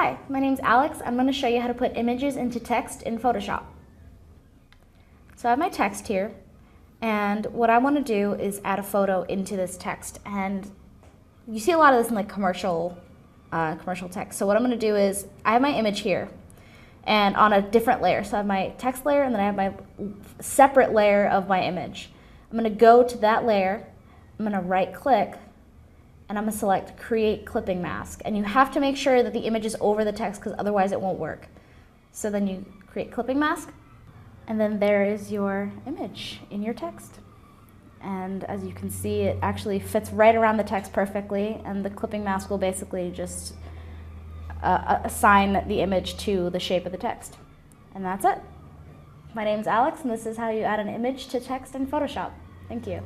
Hi, my name's Alex. I'm going to show you how to put images into text in Photoshop. So I have my text here, and what I want to do is add a photo into this text. And you see a lot of this in like commercial text. So what I'm going to do is I have my image here, and on a different layer. So I have my text layer, and then I have my separate layer of my image. I'm going to go to that layer. I'm going to right-click, and I'm going to select Create Clipping Mask. And you have to make sure that the image is over the text because otherwise it won't work. So then you create Clipping Mask, and then there is your image in your text. And as you can see, it actually fits right around the text perfectly, and the clipping mask will basically just assign the image to the shape of the text. And that's it. My name's Alex, and this is how you add an image to text in Photoshop. Thank you.